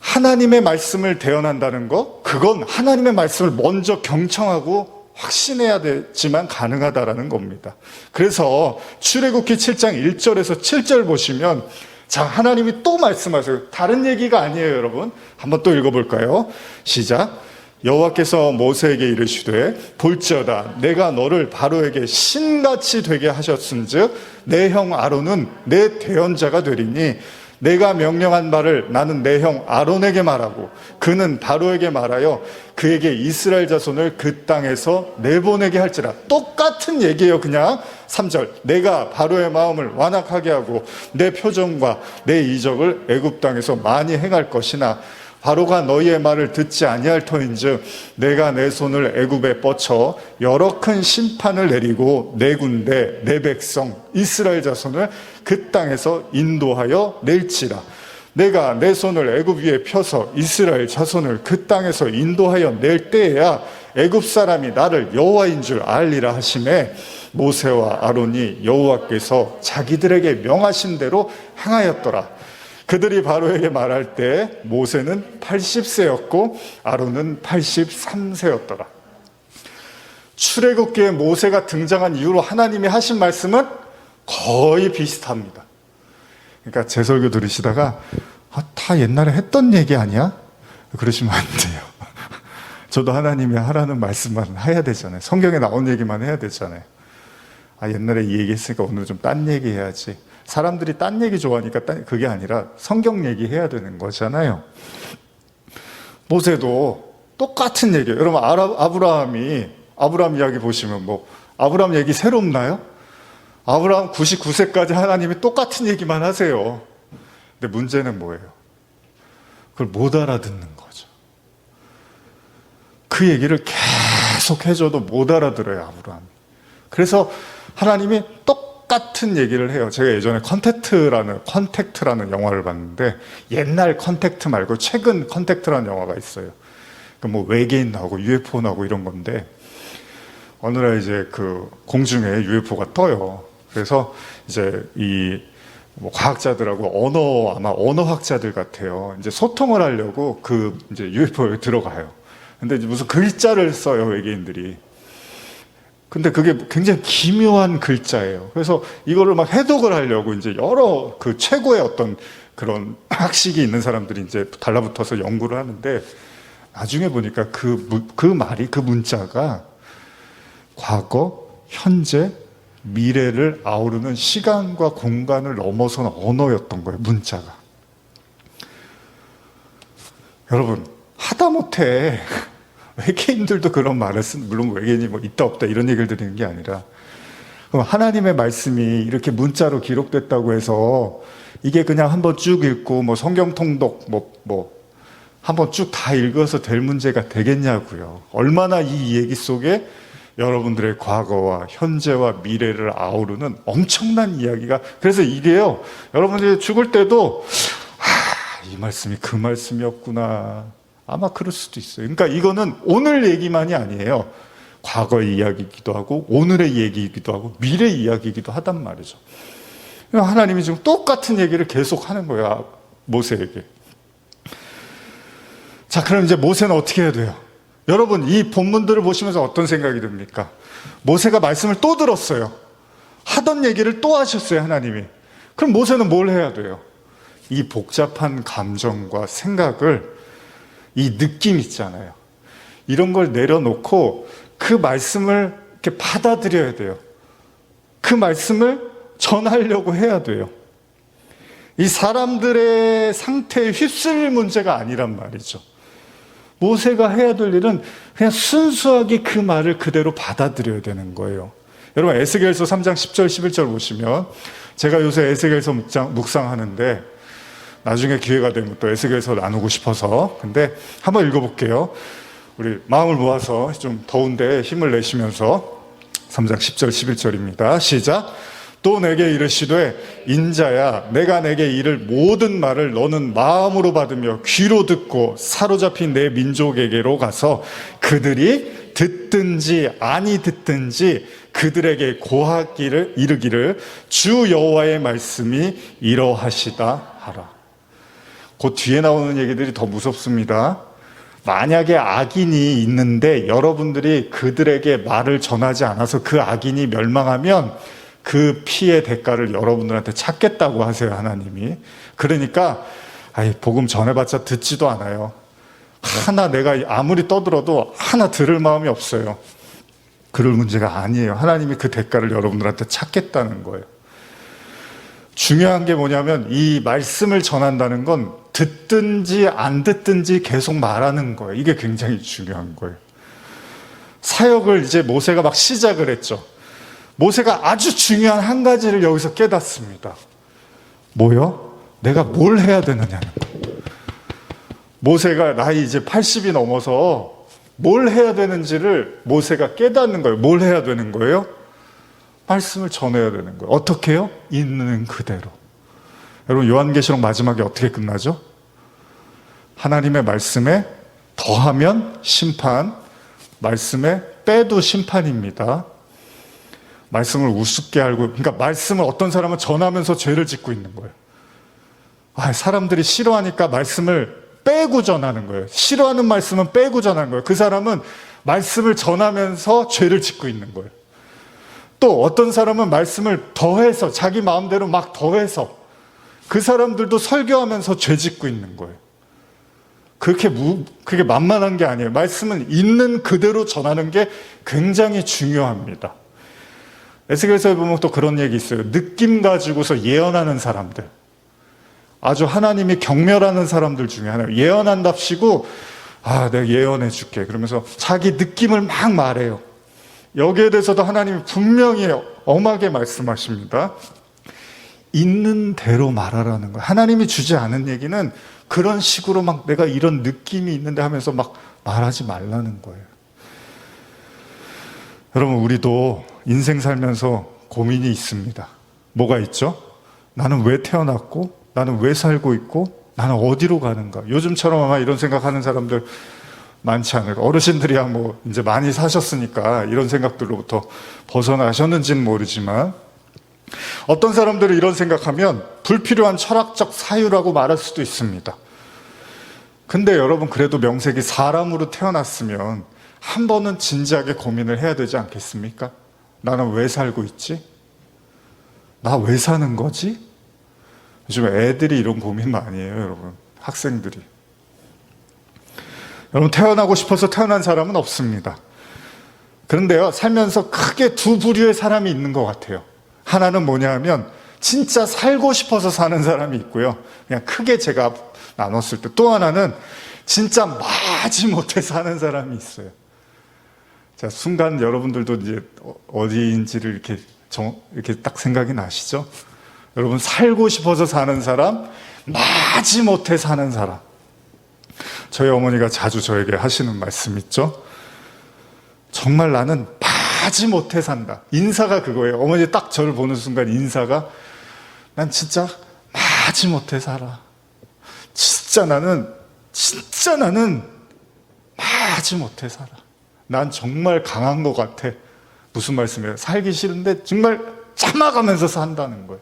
Speaker 1: 하나님의 말씀을 대언한다는 거, 그건 하나님의 말씀을 먼저 경청하고 확신해야 되지만 가능하다라는 겁니다. 그래서 출애굽기 7장 1절에서 7절 보시면, 자, 하나님이 또 말씀하세요. 다른 얘기가 아니에요, 여러분. 한번 또 읽어볼까요? 시작. 여호와께서 모세에게 이르시되 볼지어다 내가 너를 바로에게 신같이 되게 하셨은즉 내 형 아론은 내 대언자가 되리니 내가 명령한 바를 나는 내 형 아론에게 말하고 그는 바로에게 말하여 그에게 이스라엘 자손을 그 땅에서 내보내게 할지라. 똑같은 얘기예요. 그냥 3절 내가 바로의 마음을 완악하게 하고 내 표정과 내 이적을 애굽 땅에서 많이 행할 것이나 바로가 너희의 말을 듣지 아니할 터인즉 내가 내 손을 애굽에 뻗쳐 여러 큰 심판을 내리고 내 군대 내 백성 이스라엘 자손을 그 땅에서 인도하여 낼지라. 내가 내 손을 애굽 위에 펴서 이스라엘 자손을 그 땅에서 인도하여 낼 때에야 애굽 사람이 나를 여호와인 줄 알리라 하시매 모세와 아론이 여호와께서 자기들에게 명하신 대로 행하였더라. 그들이 바로에게 말할 때 모세는 80세였고 아론은 83세였더라. 출애굽기에 모세가 등장한 이후로 하나님이 하신 말씀은 거의 비슷합니다. 그러니까 제 설교 들으시다가 다 옛날에 했던 얘기 아니야? 그러시면 안 돼요. 저도 하나님이 하라는 말씀만 해야 되잖아요. 성경에 나온 얘기만 해야 되잖아요. 옛날에 이 얘기 했으니까 오늘 좀 딴 얘기 해야지. 사람들이 딴 얘기 좋아하니까 그게 아니라 성경 얘기해야 되는 거잖아요. 모세도 똑같은 얘기예요. 여러분 아브라함 이야기 보시면 아브라함 얘기 새롭나요? 아브라함 99세까지 하나님이 똑같은 얘기만 하세요. 근데 문제는 뭐예요? 그걸 못 알아듣는 거죠. 그 얘기를 계속 해줘도 못 알아들어요, 아브라함이. 그래서 하나님이 똑같은 얘기를 해요. 제가 예전에 컨택트라는 영화를 봤는데, 옛날 컨택트 말고 최근 컨택트라는 영화가 있어요. 외계인 나오고 UFO 나오고 이런 건데, 어느 날 이제 그 공중에 UFO가 떠요. 그래서 이제 과학자들하고 아마 언어학자들 같아요. 이제 소통을 하려고 이제 UFO에 들어가요. 근데 이제 무슨 글자를 써요, 외계인들이. 근데 그게 굉장히 기묘한 글자예요. 그래서 이거를 막 해독을 하려고 이제 여러 최고의 어떤 그런 학식이 있는 사람들이 이제 달라붙어서 연구를 하는데, 나중에 보니까 그 문자가 과거, 현재, 미래를 아우르는 시간과 공간을 넘어선 언어였던 거예요, 문자가. 여러분, 하다못해 외계인들도 그런 말을 물론 외계인이 있다 없다 이런 얘기를 드리는 게 아니라, 그럼 하나님의 말씀이 이렇게 문자로 기록됐다고 해서 이게 그냥 한번 쭉 읽고 성경 통독 한번 쭉 다 읽어서 될 문제가 되겠냐고요. 얼마나 이 얘기 속에 여러분들의 과거와 현재와 미래를 아우르는 엄청난 이야기가. 그래서 이게요, 여러분들이 죽을 때도 이 말씀이 그 말씀이었구나, 아마 그럴 수도 있어요. 그러니까 이거는 오늘 얘기만이 아니에요. 과거의 이야기이기도 하고 오늘의 얘기이기도 하고 미래의 이야기이기도 하단 말이죠. 하나님이 지금 똑같은 얘기를 계속 하는 거야, 모세에게. 자, 그럼 이제 모세는 어떻게 해야 돼요? 여러분, 이 본문들을 보시면서 어떤 생각이 듭니까? 모세가 말씀을 또 들었어요. 하던 얘기를 또 하셨어요, 하나님이. 그럼 모세는 뭘 해야 돼요? 이 복잡한 감정과 생각을, 이 느낌 있잖아요. 이런 걸 내려놓고 그 말씀을 이렇게 받아들여야 돼요. 그 말씀을 전하려고 해야 돼요. 이 사람들의 상태에 휩쓸릴 문제가 아니란 말이죠. 모세가 해야 될 일은 그냥 순수하게 그 말을 그대로 받아들여야 되는 거예요. 여러분, 에스겔서 3장 10절 11절 보시면, 제가 요새 에스겔서 묵상하는데 나중에 기회가 되면 또 에스겔서 나누고 싶어서, 근데 한번 읽어볼게요. 우리 마음을 모아서 좀 더운데 힘을 내시면서 3장 10절 11절입니다. 시작. 또 내게 이르시되 인자야 내가 내게 이를 모든 말을 너는 마음으로 받으며 귀로 듣고 사로잡힌 내 민족에게로 가서 그들이 듣든지 아니 듣든지 그들에게 고하기를 이르기를 주 여호와의 말씀이 이러하시다 하라. 그 뒤에 나오는 얘기들이 더 무섭습니다. 만약에 악인이 있는데 여러분들이 그들에게 말을 전하지 않아서 그 악인이 멸망하면 그 피의 대가를 여러분들한테 찾겠다고 하세요, 하나님이. 그러니까 복음 전해봤자 듣지도 않아요. 하나 내가 아무리 떠들어도 하나 들을 마음이 없어요. 그럴 문제가 아니에요. 하나님이 그 대가를 여러분들한테 찾겠다는 거예요. 중요한 게 뭐냐면 이 말씀을 전한다는 건 듣든지 안 듣든지 계속 말하는 거예요. 이게 굉장히 중요한 거예요. 사역을 이제 모세가 막 시작을 했죠. 모세가 아주 중요한 한 가지를 여기서 깨닫습니다. 뭐요? 내가 뭘 해야 되느냐는 거예요. 모세가 나이 이제 80이 넘어서 뭘 해야 되는지를 모세가 깨닫는 거예요. 뭘 해야 되는 거예요? 말씀을 전해야 되는 거예요. 어떻게 해요? 있는 그대로. 여러분 요한계시록 마지막에 어떻게 끝나죠? 하나님의 말씀에 더하면 심판, 말씀에 빼도 심판입니다. 말씀을 우습게 알고, 그러니까 말씀을 어떤 사람은 전하면서 죄를 짓고 있는 거예요. 사람들이 싫어하니까 말씀을 빼고 전하는 거예요. 싫어하는 말씀은 빼고 전하는 거예요. 그 사람은 말씀을 전하면서 죄를 짓고 있는 거예요. 또 어떤 사람은 말씀을 더해서 자기 마음대로 막 더해서 그 사람들도 설교하면서 죄 짓고 있는 거예요. 그게 만만한 게 아니에요. 말씀은 있는 그대로 전하는 게 굉장히 중요합니다. 에스겔서에 보면 또 그런 얘기 있어요. 느낌 가지고서 예언하는 사람들. 아주 하나님이 경멸하는 사람들 중에 하나예요. 예언한답시고 내가 예언해 줄게. 그러면서 자기 느낌을 막 말해요. 여기에 대해서도 하나님이 분명히 엄하게 말씀하십니다. 있는 대로 말하라는 거예요. 하나님이 주지 않은 얘기는 그런 식으로 막 내가 이런 느낌이 있는데 하면서 막 말하지 말라는 거예요. 여러분 우리도 인생 살면서 고민이 있습니다. 뭐가 있죠? 나는 왜 태어났고 나는 왜 살고 있고 나는 어디로 가는가? 요즘처럼 아마 이런 생각하는 사람들 많지 않을까. 어르신들이야 뭐 이제 많이 사셨으니까 이런 생각들로부터 벗어나셨는지는 모르지만 어떤 사람들은 이런 생각하면 불필요한 철학적 사유라고 말할 수도 있습니다. 근데 여러분 그래도 명색이 사람으로 태어났으면 한 번은 진지하게 고민을 해야 되지 않겠습니까? 나는 왜 살고 있지? 나 왜 사는 거지? 요즘 애들이 이런 고민 많이 해요, 여러분. 학생들이. 여러분 태어나고 싶어서 태어난 사람은 없습니다. 그런데요, 살면서 크게 두 부류의 사람이 있는 것 같아요. 하나는 뭐냐 하면 진짜 살고 싶어서 사는 사람이 있고요. 그냥 크게 제가 나눴을 때 또 하나는 진짜 마지못해 사는 사람이 있어요. 자, 순간 여러분들도 이제 어디인지를 이렇게 딱 생각이 나시죠? 여러분 살고 싶어서 사는 사람, 마지못해 사는 사람. 저희 어머니가 자주 저에게 하시는 말씀 있죠? 정말 나는 마지못해 산다. 인사가 그거예요. 어머니 딱 저를 보는 순간 인사가 난 진짜 마지못해 살아. 진짜 나는 마지못해 살아. 난 정말 강한 것 같아. 무슨 말씀이에요? 살기 싫은데 정말 참아가면서 산다는 거예요.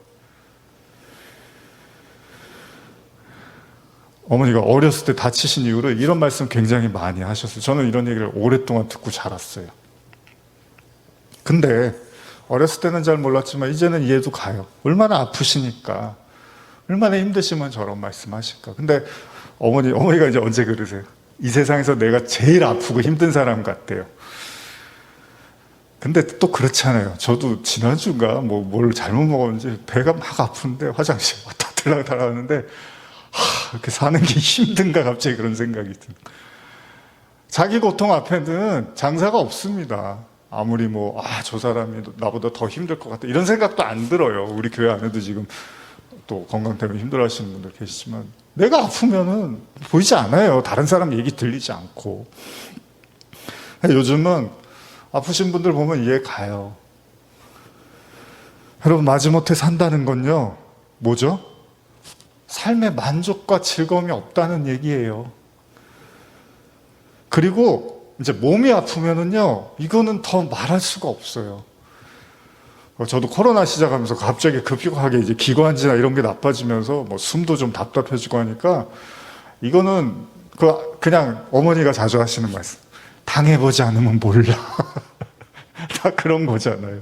Speaker 1: 어머니가 어렸을 때 다치신 이후로 이런 말씀 굉장히 많이 하셨어요. 저는 이런 얘기를 오랫동안 듣고 자랐어요. 근데 어렸을 때는 잘 몰랐지만 이제는 이해도 가요. 얼마나 아프시니까, 얼마나 힘드시면 저런 말씀하실까. 근데 어머니가 이제 언제 그러세요? 이 세상에서 내가 제일 아프고 힘든 사람 같대요. 근데 또 그렇잖아요. 저도 지난주인가 뭘 잘못 먹었는지 배가 막 아픈데 화장실 왔다 들락달락 하는데 이렇게 사는 게 힘든가 갑자기 그런 생각이 듭니다. 자기 고통 앞에는 장사가 없습니다. 아무리 저 사람이 나보다 더 힘들 것 같다 이런 생각도 안 들어요. 우리 교회 안에도 지금 또 건강 때문에 힘들어 하시는 분들 계시지만 내가 아프면은 보이지 않아요. 다른 사람 얘기 들리지 않고. 요즘은 아프신 분들 보면 이해 가요. 여러분, 마지못해 산다는 건요, 뭐죠? 삶의 만족과 즐거움이 없다는 얘기예요. 그리고 이제 몸이 아프면은요, 이거는 더 말할 수가 없어요. 저도 코로나 시작하면서 갑자기 급격하게 이제 기관지나 이런 게 나빠지면서 뭐 숨도 좀 답답해지고 하니까, 이거는 그냥 어머니가 자주 하시는 말씀. 당해보지 않으면 몰라. 다 그런 거잖아요.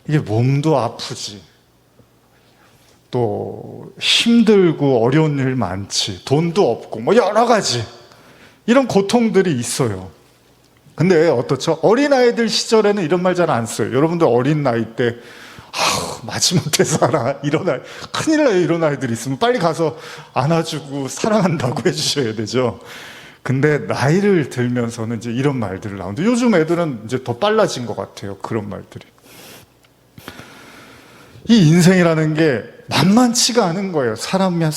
Speaker 1: 이게 몸도 아프지, 또 힘들고 어려운 일 많지, 돈도 없고 뭐 여러 가지 이런 고통들이 있어요. 근데 어떻죠? 어린아이들 시절에는 이런 말 잘 안 써요. 여러분들 어린 나이 때 마지못해 살아, 이런 아이, 큰일 나요. 이런 아이들이 있으면 빨리 가서 안아주고 사랑한다고 해주셔야 되죠. 근데 나이를 들면서는 이제 이런 말들을 나오는데, 요즘 애들은 이제 더 빨라진 것 같아요. 그런 말들이. 이 인생이라는 게 만만치가 않은 거예요. 살면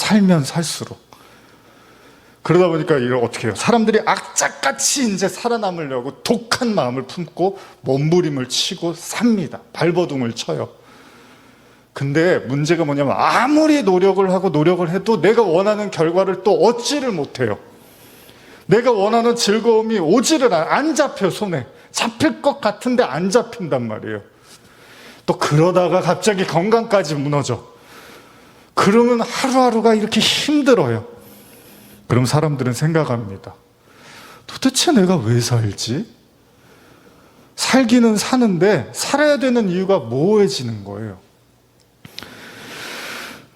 Speaker 1: 살수록. 그러다 보니까 이걸 어떻게 해요? 사람들이 악착같이 이제 살아남으려고 독한 마음을 품고 몸부림을 치고 삽니다. 발버둥을 쳐요. 근데 문제가 뭐냐면, 아무리 노력을 하고 노력을 해도 내가 원하는 결과를 또 얻지를 못해요. 내가 원하는 즐거움이 오지를 안 잡혀. 손에 잡힐 것 같은데 안 잡힌단 말이에요. 또 그러다가 갑자기 건강까지 무너져. 그러면 하루하루가 이렇게 힘들어요. 그럼 사람들은 생각합니다. 도대체 내가 왜 살지? 살기는 사는데 살아야 되는 이유가 모호해지는 거예요.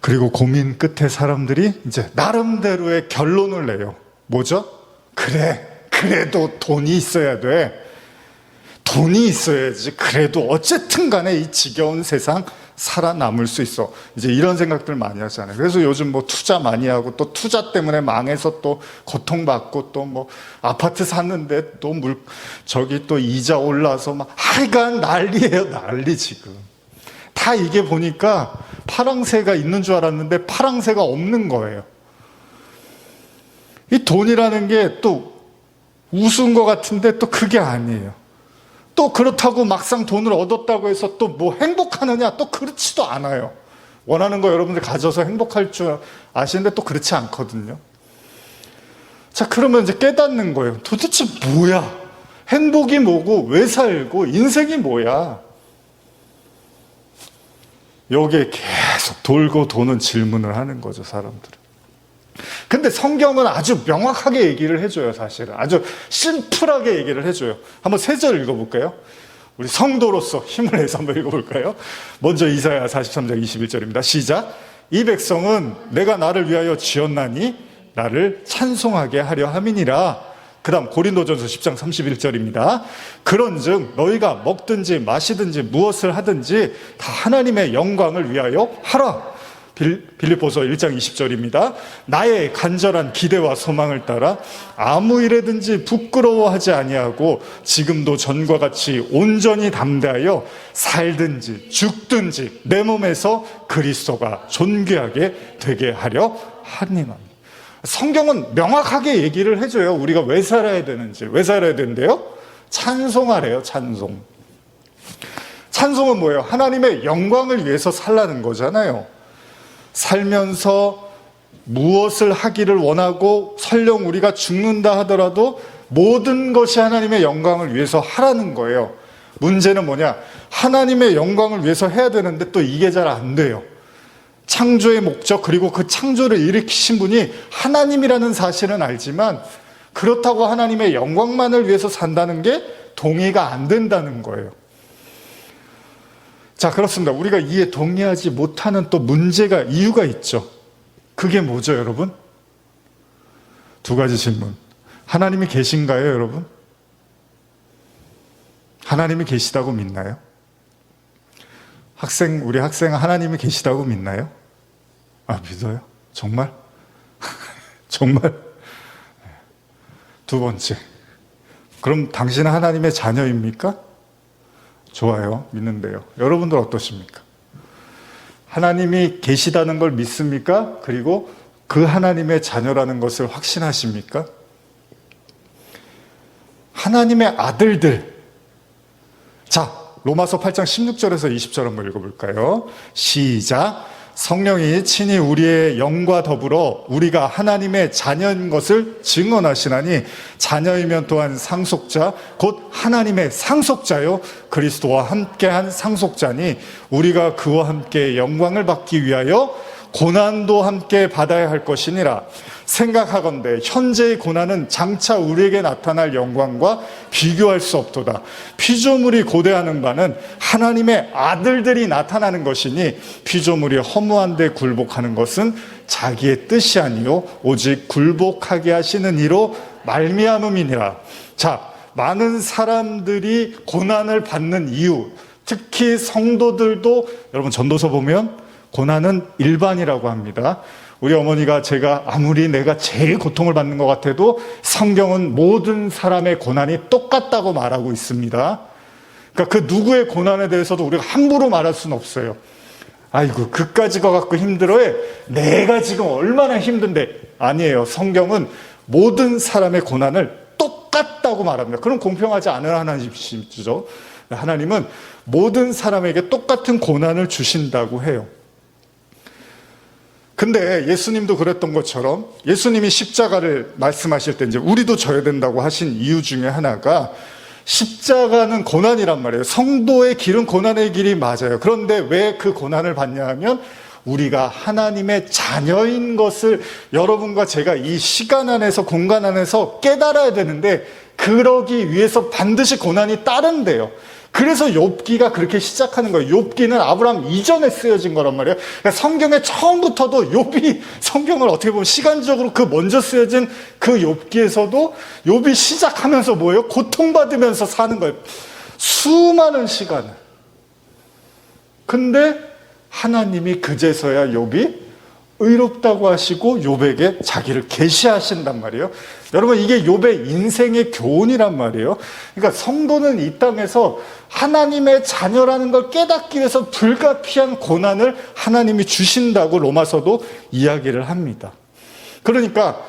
Speaker 1: 그리고 고민 끝에 사람들이 이제 나름대로의 결론을 내요. 뭐죠? 그래도 돈이 있어야 돼. 돈이 있어야지 그래도 어쨌든 간에 이 지겨운 세상 살아남을 수 있어. 이제 이런 생각들 많이 하잖아요. 그래서 요즘 뭐 투자 많이 하고, 또 투자 때문에 망해서 또 고통받고, 또 뭐 아파트 샀는데 또 저기 또 이자 올라서 막 하여간 난리예요. 난리 지금. 다 이게 보니까 파랑새가 있는 줄 알았는데 파랑새가 없는 거예요. 이 돈이라는 게 또 우스운 것 같은데 또 그게 아니에요. 또 그렇다고 막상 돈을 얻었다고 해서 또 뭐 행복하느냐? 또 그렇지도 않아요. 원하는 거 여러분들 가져서 행복할 줄 아시는데 또 그렇지 않거든요. 자, 그러면 이제 깨닫는 거예요. 도대체 뭐야? 행복이 뭐고, 왜 살고, 인생이 뭐야? 여기에 계속 돌고 도는 질문을 하는 거죠, 사람들은. 근데 성경은 아주 명확하게 얘기를 해줘요, 사실은. 아주 심플하게 얘기를 해줘요. 한번 3절 읽어볼까요? 우리 성도로서 힘을 내서 한번 읽어볼까요? 먼저 이사야 43장 21절입니다. 시작. 이 백성은 내가 나를 위하여 지었나니 나를 찬송하게 하려 함이니라. 그 다음 고린도전서 10장 31절입니다. 그런즉 너희가 먹든지 마시든지 무엇을 하든지 다 하나님의 영광을 위하여 하라. 빌립보서 1장 20절입니다. 나의 간절한 기대와 소망을 따라 아무 일에든지 부끄러워하지 아니하고 지금도 전과 같이 온전히 담대하여 살든지 죽든지 내 몸에서 그리스도가 존귀하게 되게 하려 하니라. 성경은 명확하게 얘기를 해줘요. 우리가 왜 살아야 되는지. 왜 살아야 되는데요? 찬송하래요. 찬송. 찬송은 뭐예요? 하나님의 영광을 위해서 살라는 거잖아요. 살면서 무엇을 하기를 원하고 설령 우리가 죽는다 하더라도 모든 것이 하나님의 영광을 위해서 하라는 거예요. 문제는 뭐냐? 하나님의 영광을 위해서 해야 되는데 또 이게 잘 안 돼요. 창조의 목적, 그리고 그 창조를 일으키신 분이 하나님이라는 사실은 알지만 그렇다고 하나님의 영광만을 위해서 산다는 게 동의가 안 된다는 거예요. 자, 그렇습니다. 우리가 이에 동의하지 못하는 또 문제가, 이유가 있죠. 그게 뭐죠, 여러분? 2가지 질문. 하나님이 계신가요, 여러분? 하나님이 계시다고 믿나요? 우리 학생 하나님이 계시다고 믿나요? 아, 믿어요? 정말? 정말? 2번째. 그럼 당신은 하나님의 자녀입니까? 좋아요. 믿는데요. 여러분들 어떠십니까? 하나님이 계시다는 걸 믿습니까? 그리고 그 하나님의 자녀라는 것을 확신하십니까? 하나님의 아들들. 자, 로마서 8장 16절에서 20절 한번 읽어볼까요? 시작. 성령이 친히 우리의 영과 더불어 우리가 하나님의 자녀인 것을 증언하시나니 자녀이면 또한 상속자 곧 하나님의 상속자요 그리스도와 함께한 상속자니 우리가 그와 함께 영광을 받기 위하여 고난도 함께 받아야 할 것이니라. 생각하건대 현재의 고난은 장차 우리에게 나타날 영광과 비교할 수 없도다. 피조물이 고대하는 바는 하나님의 아들들이 나타나는 것이니 피조물이 허무한 데 굴복하는 것은 자기의 뜻이 아니요 오직 굴복하게 하시는 이로 말미암음이니라. 자, 많은 사람들이 고난을 받는 이유, 특히 성도들도 여러분 전도서 보면 고난은 일반이라고 합니다. 우리 어머니가 제가 아무리 내가 제일 고통을 받는 것 같아도 성경은 모든 사람의 고난이 똑같다고 말하고 있습니다. 그러니까 그 누구의 고난에 대해서도 우리가 함부로 말할 수는 없어요. 아이고 그까지 거 갖고 힘들어해. 내가 지금 얼마나 힘든데. 아니에요. 성경은 모든 사람의 고난을 똑같다고 말합니다. 그럼 공평하지 않은 하나님이시죠. 하나님은 모든 사람에게 똑같은 고난을 주신다고 해요. 근데 예수님도 그랬던 것처럼 예수님이 십자가를 말씀하실 때 이제 우리도 져야 된다고 하신 이유 중에 하나가 십자가는 고난이란 말이에요. 성도의 길은 고난의 길이 맞아요. 그런데 왜 그 고난을 받냐 하면 우리가 하나님의 자녀인 것을 여러분과 제가 이 시간 안에서 공간 안에서 깨달아야 되는데 그러기 위해서 반드시 고난이 따른대요. 그래서 욥기가 그렇게 시작하는 거예요. 욥기는 아브라함 이전에 쓰여진 거란 말이에요. 그러니까 성경의 처음부터도 욥이 성경을 어떻게 보면 시간적으로 그 먼저 쓰여진 그 욥기에서도 욥이 시작하면서 뭐예요? 고통받으면서 사는 거예요. 수많은 시간을. 근데 하나님이 그제서야 욥이 의롭다고 하시고 욥에게 자기를 계시하신단 말이에요. 여러분 이게 욥의 인생의 교훈이란 말이에요. 그러니까 성도는 이 땅에서 하나님의 자녀라는 걸 깨닫기 위해서 불가피한 고난을 하나님이 주신다고 로마서도 이야기를 합니다. 그러니까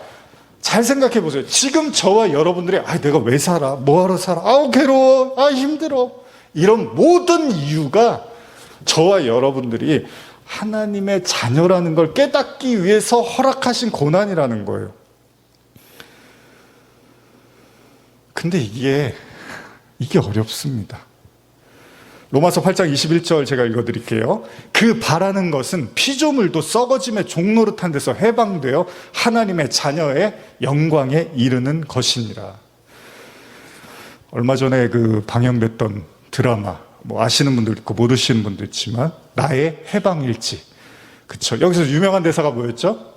Speaker 1: 잘 생각해 보세요. 지금 저와 여러분들이 내가 왜 살아? 뭐하러 살아? 괴로워. 힘들어. 이런 모든 이유가 저와 여러분들이 하나님의 자녀라는 걸 깨닫기 위해서 허락하신 고난이라는 거예요. 근데 이게 어렵습니다. 로마서 8장 21절 제가 읽어드릴게요. 그 바라는 것은 피조물도 썩어짐의 종노릇한 데서 해방되어 하나님의 자녀의 영광에 이르는 것이니라. 얼마 전에 그 방영됐던 드라마 아시는 분도 있고 모르시는 분도 있지만 나의 해방일지. 그쵸? 여기서 유명한 대사가 뭐였죠?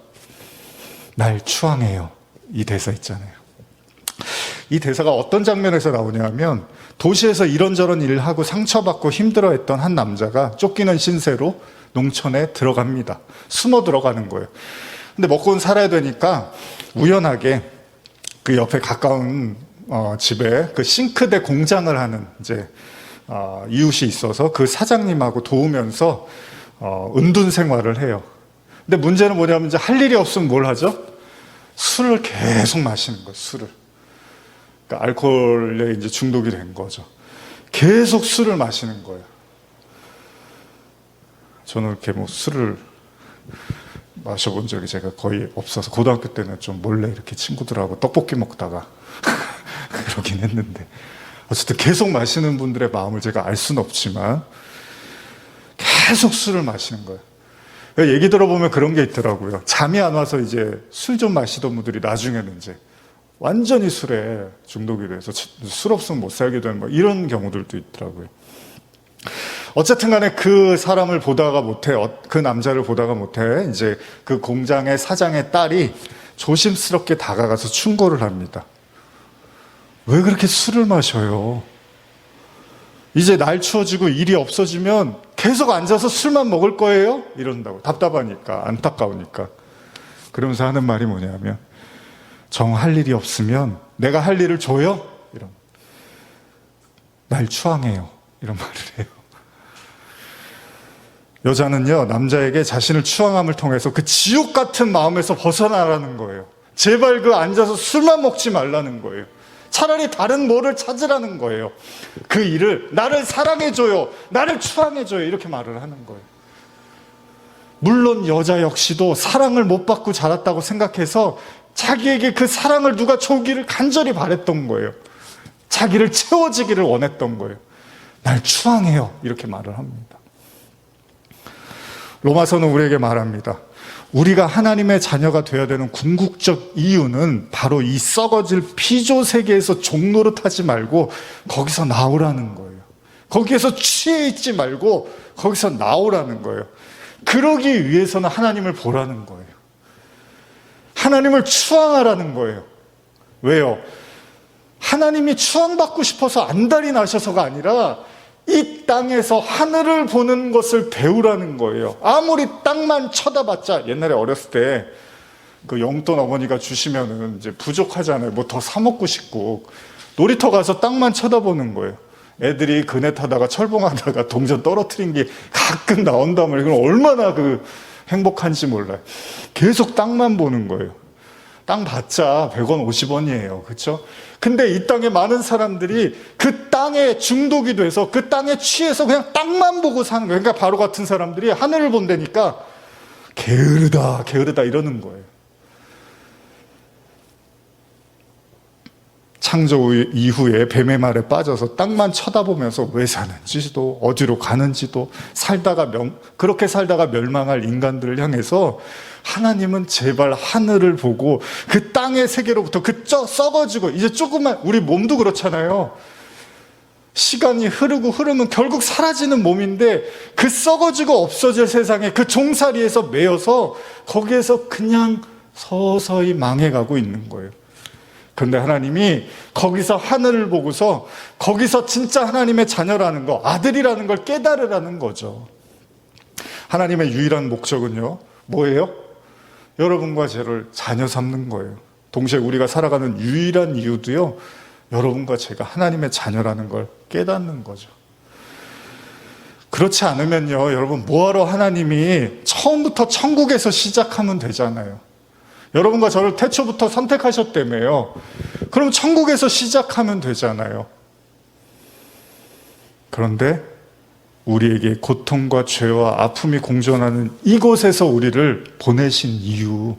Speaker 1: 날 추앙해요. 이 대사 있잖아요. 이 대사가 어떤 장면에서 나오냐면 도시에서 이런저런 일을 하고 상처받고 힘들어했던 한 남자가 쫓기는 신세로 농촌에 들어갑니다. 숨어 들어가는 거예요. 근데 먹고는 살아야 되니까 우연하게 그 옆에 가까운 집에 그 싱크대 공장을 하는 이웃이 있어서 그 사장님하고 도우면서 은둔 생활을 해요. 근데 문제는 뭐냐면 이제 할 일이 없으면 뭘 하죠? 술을 계속 마시는 거예요. 술을. 그러니까 알코올에 이제 중독이 된 거죠. 계속 술을 마시는 거예요. 저는 이렇게 술을 마셔본 적이 제가 거의 없어서 고등학교 때는 좀 몰래 이렇게 친구들하고 떡볶이 먹다가 그러긴 했는데 어쨌든 계속 마시는 분들의 마음을 제가 알 수는 없지만 계속 술을 마시는 거예요. 얘기 들어보면 그런 게 있더라고요. 잠이 안 와서 이제 술 좀 마시던 분들이 나중에는 이제 완전히 술에 중독이 돼서 술 없으면 못 살게 되는 이런 경우들도 있더라고요. 어쨌든 간에 그 사람을 보다가 못해, 그 남자를 보다가 못해 이제 그 공장의 사장의 딸이 조심스럽게 다가가서 충고를 합니다. 왜 그렇게 술을 마셔요? 이제 날 추워지고 일이 없어지면 계속 앉아서 술만 먹을 거예요? 이런다고. 답답하니까, 안타까우니까. 그러면서 하는 말이 뭐냐면 정 할 일이 없으면 내가 할 일을 줘요? 날 추앙해요. 이런 말을 해요. 여자는요, 남자에게 자신을 추앙함을 통해서 그 지옥 같은 마음에서 벗어나라는 거예요. 제발 그 앉아서 술만 먹지 말라는 거예요. 차라리 다른 뭐를 찾으라는 거예요. 그 일을 나를 사랑해줘요, 나를 추앙해줘요, 이렇게 말을 하는 거예요. 물론 여자 역시도 사랑을 못 받고 자랐다고 생각해서 자기에게 그 사랑을 누가 주기를 간절히 바랬던 거예요. 자기를 채워지기를 원했던 거예요. 날 추앙해요, 이렇게 말을 합니다. 로마서는 우리에게 말합니다. 우리가 하나님의 자녀가 되어야 되는 궁극적 이유는 바로 이 썩어질 피조 세계에서 종노릇하지 말고 거기서 나오라는 거예요. 거기에서 취해 있지 말고 거기서 나오라는 거예요. 그러기 위해서는 하나님을 보라는 거예요. 하나님을 추앙하라는 거예요. 왜요? 하나님이 추앙받고 싶어서 안달이 나셔서가 아니라 이 땅에서 하늘을 보는 것을 배우라는 거예요. 아무리 땅만 쳐다봤자, 옛날에 어렸을 때 그 용돈 어머니가 주시면은 이제 부족하잖아요. 뭐 더 사 먹고 싶고 놀이터 가서 땅만 쳐다보는 거예요. 애들이 그네 타다가 철봉하다가 동전 떨어뜨린 게 가끔 나온단 말이에요. 그럼 얼마나 그 행복한지 몰라요. 계속 땅만 보는 거예요. 땅 봤자 100원, 50원이에요. 그렇죠? 근데 이 땅에 많은 사람들이 그 땅에 중독이 돼서 그 땅에 취해서 그냥 땅만 보고 사는 거예요. 그러니까 바로 같은 사람들이 하늘을 본다니까 게으르다, 게으르다 이러는 거예요. 창조 이후에 뱀의 말에 빠져서 땅만 쳐다보면서 왜 사는지도 어디로 가는지도 그렇게 살다가 멸망할 인간들을 향해서 하나님은 제발 하늘을 보고 그 땅의 세계로부터 썩어지고 이제 조금만, 우리 몸도 그렇잖아요. 시간이 흐르면 결국 사라지는 몸인데 그 썩어지고 없어질 세상에 그 종살이에서 매여서 거기에서 그냥 서서히 망해가고 있는 거예요. 그런데 하나님이 거기서 하늘을 보고서 거기서 진짜 하나님의 자녀라는 거, 아들이라는 걸 깨달으라는 거죠. 하나님의 유일한 목적은요, 뭐예요? 여러분과 저를 자녀 삼는 거예요. 동시에 우리가 살아가는 유일한 이유도요, 여러분과 제가 하나님의 자녀라는 걸 깨닫는 거죠. 그렇지 않으면요, 여러분 뭐하러 하나님이 처음부터 천국에서 시작하면 되잖아요. 여러분과 저를 태초부터 선택하셨다며요. 그럼 천국에서 시작하면 되잖아요. 그런데 우리에게 고통과 죄와 아픔이 공존하는 이곳에서 우리를 보내신 이유,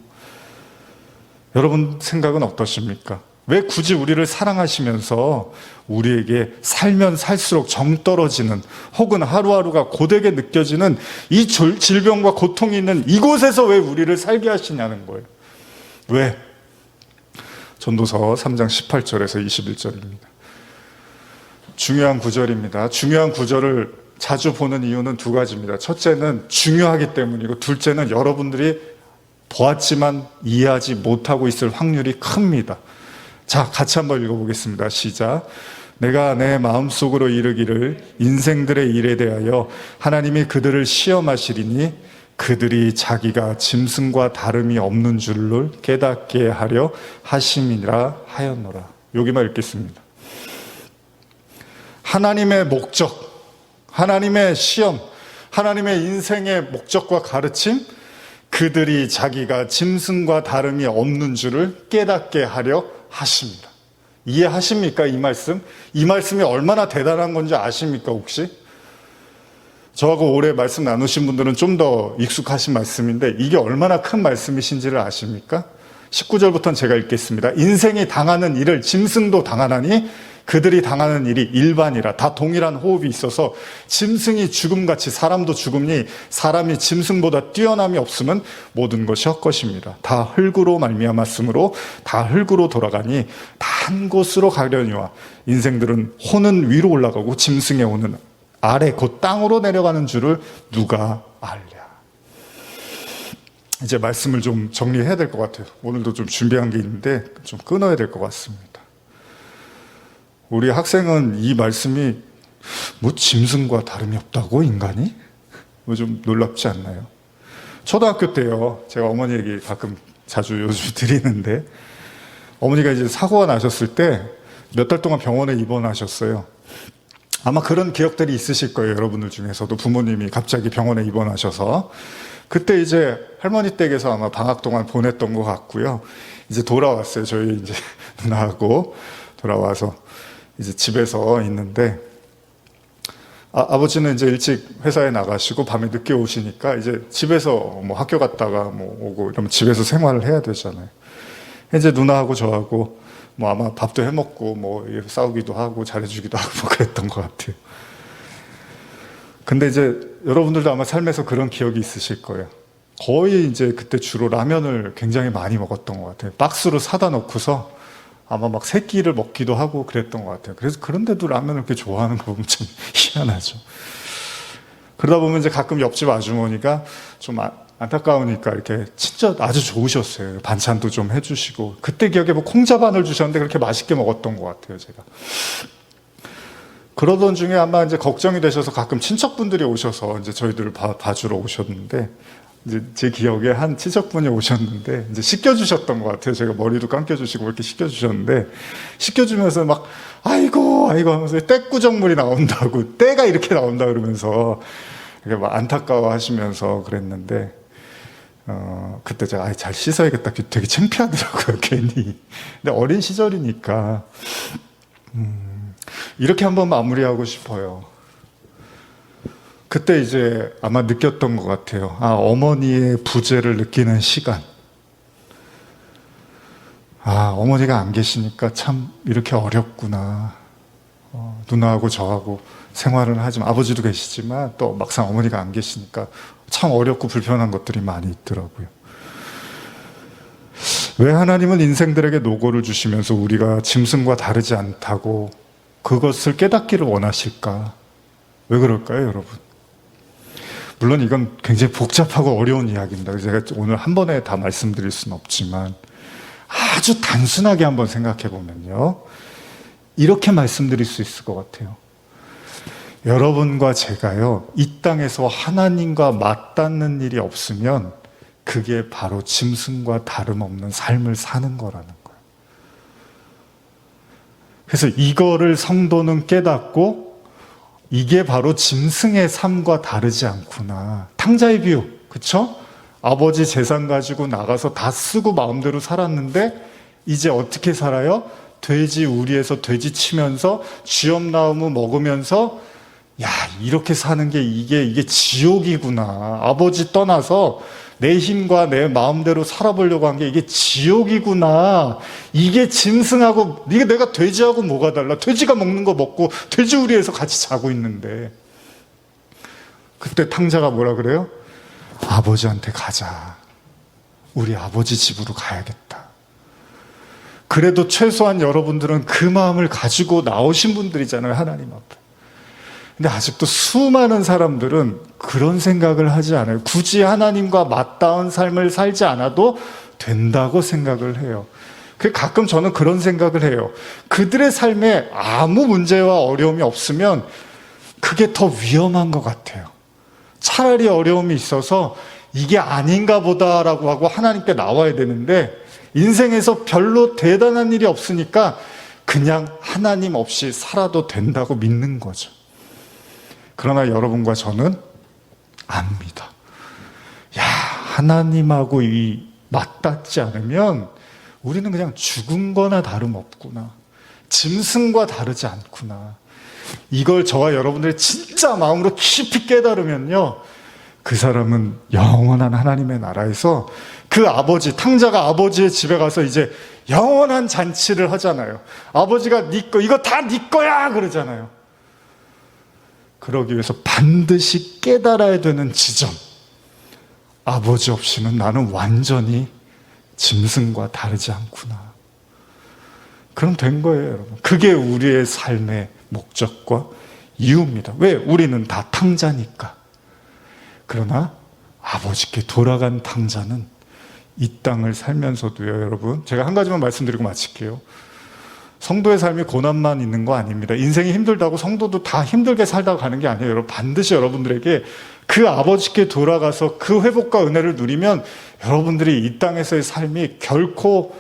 Speaker 1: 여러분 생각은 어떠십니까? 왜 굳이 우리를 사랑하시면서 우리에게 살면 살수록 정 떨어지는, 혹은 하루하루가 고되게 느껴지는 이 질병과 고통이 있는 이곳에서 왜 우리를 살게 하시냐는 거예요. 왜? 전도서 3장 18절에서 21절입니다. 중요한 구절입니다. 중요한 구절을 자주 보는 이유는 두 가지입니다. 첫째는 중요하기 때문이고, 둘째는 여러분들이 보았지만 이해하지 못하고 있을 확률이 큽니다. 자, 같이 한번 읽어보겠습니다. 시작. 내가 내 마음속으로 이르기를 인생들의 일에 대하여 하나님이 그들을 시험하시리니 그들이 자기가 짐승과 다름이 없는 줄을 깨닫게 하려 하심이라 하였노라. 여기만 읽겠습니다. 하나님의 목적, 하나님의 시험, 하나님의 인생의 목적과 가르침, 그들이 자기가 짐승과 다름이 없는 줄을 깨닫게 하려 하십니다. 이해하십니까? 이 말씀? 이 말씀이 얼마나 대단한 건지 아십니까 혹시? 저하고 오래 말씀 나누신 분들은 좀 더 익숙하신 말씀인데 이게 얼마나 큰 말씀이신지를 아십니까? 19절부터는 제가 읽겠습니다. 인생이 당하는 일을 짐승도 당하나니 그들이 당하는 일이 일반이라. 다 동일한 호흡이 있어서 짐승이 죽음같이 사람도 죽음니 사람이 짐승보다 뛰어남이 없으면 모든 것이 헛것입니다. 다 흙으로 말미암았으므로 다 흙으로 돌아가니 다 한 곳으로 가려니와 인생들은 호는 위로 올라가고 짐승의 호는 아래 곧 땅으로 내려가는 줄을 누가 알랴. 이제 말씀을 좀 정리해야 될 것 같아요. 오늘도 좀 준비한 게 있는데 좀 끊어야 될 것 같습니다. 우리 학생은 이 말씀이 뭐 짐승과 다름이 없다고 인간이? 뭐 좀 놀랍지 않나요? 초등학교 때요, 제가 어머니 얘기 가끔 자주 요즘 드리는데 어머니가 이제 사고가 나셨을 때 몇 달 동안 병원에 입원하셨어요. 아마 그런 기억들이 있으실 거예요. 여러분들 중에서도 부모님이 갑자기 병원에 입원하셔서 그때 이제 할머니 댁에서 아마 방학 동안 보냈던 것 같고요. 이제 돌아왔어요. 저희 이제 누나하고 돌아와서 이제 집에서 있는데 아버지는 이제 일찍 회사에 나가시고 밤에 늦게 오시니까 이제 집에서 뭐 학교 갔다가 뭐 오고 이러면 집에서 생활을 해야 되잖아요. 이제 누나하고 저하고 뭐 아마 밥도 해 먹고 뭐 싸우기도 하고 잘해주기도 하고 뭐 그랬던 것 같아요. 근데 이제 여러분들도 아마 삶에서 그런 기억이 있으실 거예요. 거의 이제 그때 주로 라면을 굉장히 많이 먹었던 것 같아요. 박스로 사다 놓고서 아마 막 세 끼를 먹기도 하고 그랬던 것 같아요. 그래서 그런데도 라면을 그렇게 좋아하는 거 보면 참 희한하죠. 그러다 보면 이제 가끔 옆집 아주머니가 좀 안타까우니까 이렇게 진짜 아주 좋으셨어요. 반찬도 좀 해주시고. 그때 기억에 뭐 콩자반을 주셨는데 그렇게 맛있게 먹었던 것 같아요, 제가. 그러던 중에 아마 이제 걱정이 되셔서 가끔 친척분들이 오셔서 이제 저희들을 봐주러 오셨는데, 이제 제 기억에 한 친척분이 오셨는데, 이제 씻겨주셨던 것 같아요. 제가 머리도 감겨주시고 이렇게 씻겨주셨는데, 씻겨주면서 막, 아이고 하면서 떼꾸정물이 나온다고, 때가 이렇게 나온다 그러면서, 이렇게 막 안타까워 하시면서 그랬는데, 그때 제가, 잘 씻어야겠다. 되게 창피하더라고요, 괜히. 근데 어린 시절이니까, 이렇게 한번 마무리하고 싶어요. 그때 이제 아마 느꼈던 것 같아요. 어머니의 부재를 느끼는 시간. 어머니가 안 계시니까 참 이렇게 어렵구나. 누나하고 저하고 생활을 하지만, 아버지도 계시지만 또 막상 어머니가 안 계시니까 참 어렵고 불편한 것들이 많이 있더라고요. 왜 하나님은 인생들에게 노고를 주시면서 우리가 짐승과 다르지 않다고 그것을 깨닫기를 원하실까? 왜 그럴까요, 여러분? 물론 이건 굉장히 복잡하고 어려운 이야기입니다. 제가 오늘 한 번에 다 말씀드릴 수는 없지만 아주 단순하게 한번 생각해 보면요, 이렇게 말씀드릴 수 있을 것 같아요. 여러분과 제가요, 이 땅에서 하나님과 맞닿는 일이 없으면 그게 바로 짐승과 다름없는 삶을 사는 거라는 거예요. 그래서 이거를 성도는 깨닫고, 이게 바로 짐승의 삶과 다르지 않구나. 탕자의 비유, 그쵸? 아버지 재산 가지고 나가서 다 쓰고 마음대로 살았는데 이제 어떻게 살아요? 돼지 우리에서 돼지 치면서 쥐엄나무 먹으면서, 야, 이렇게 사는 게 이게 지옥이구나. 아버지 떠나서 내 힘과 내 마음대로 살아보려고 한 게 이게 지옥이구나. 이게 짐승하고, 이게 내가 돼지하고 뭐가 달라? 돼지가 먹는 거 먹고 돼지 우리에서 같이 자고 있는데. 그때 탕자가 뭐라 그래요? 아버지한테 가자. 우리 아버지 집으로 가야겠다. 그래도 최소한 여러분들은 그 마음을 가지고 나오신 분들이잖아요, 하나님 앞에. 근데 아직도 수많은 사람들은 그런 생각을 하지 않아요. 굳이 하나님과 맞닿은 삶을 살지 않아도 된다고 생각을 해요. 가끔 저는 그런 생각을 해요. 그들의 삶에 아무 문제와 어려움이 없으면 그게 더 위험한 것 같아요. 차라리 어려움이 있어서 이게 아닌가 보다라고 하고 하나님께 나와야 되는데, 인생에서 별로 대단한 일이 없으니까 그냥 하나님 없이 살아도 된다고 믿는 거죠. 그러나 여러분과 저는 압니다. 야, 하나님하고 맞닿지 않으면 우리는 그냥 죽은 거나 다름없구나. 짐승과 다르지 않구나. 이걸 저와 여러분들이 진짜 마음으로 깊이 깨달으면요, 그 사람은 영원한 하나님의 나라에서 그 아버지, 탕자가 아버지의 집에 가서 이제 영원한 잔치를 하잖아요. 아버지가 네 거, 이거 다 네 거야! 그러잖아요. 그러기 위해서 반드시 깨달아야 되는 지점. 아버지 없이는 나는 완전히 짐승과 다르지 않구나. 그럼 된 거예요, 여러분. 그게 우리의 삶의 목적과 이유입니다. 왜? 우리는 다 탕자니까. 그러나 아버지께 돌아간 탕자는 이 땅을 살면서도요, 여러분, 제가 한 가지만 말씀드리고 마칠게요. 성도의 삶이 고난만 있는 거 아닙니다. 인생이 힘들다고 성도도 다 힘들게 살다가 가는 게 아니에요. 여러분, 반드시 여러분들에게 그 아버지께 돌아가서 그 회복과 은혜를 누리면 여러분들이 이 땅에서의 삶이 결코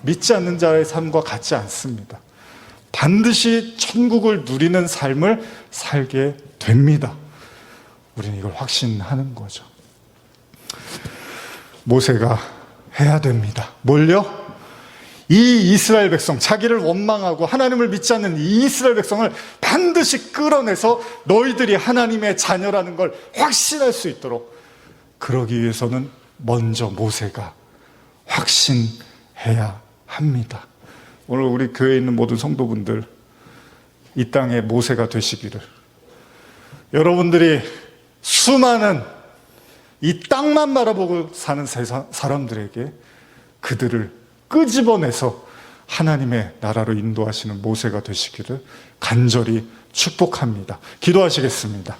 Speaker 1: 믿지 않는 자의 삶과 같지 않습니다. 반드시 천국을 누리는 삶을 살게 됩니다. 우리는 이걸 확신하는 거죠. 모세가 해야 됩니다. 뭘요? 이 이스라엘 백성, 자기를 원망하고 하나님을 믿지 않는 이 이스라엘 백성을 반드시 끌어내서 너희들이 하나님의 자녀라는 걸 확신할 수 있도록, 그러기 위해서는 먼저 모세가 확신해야 합니다. 오늘 우리 교회에 있는 모든 성도분들, 이 땅의 모세가 되시기를, 여러분들이 수많은 이 땅만 바라보고 사는 사람들에게 그들을 끄집어내서 하나님의 나라로 인도하시는 모세가 되시기를 간절히 축복합니다. 기도하시겠습니다.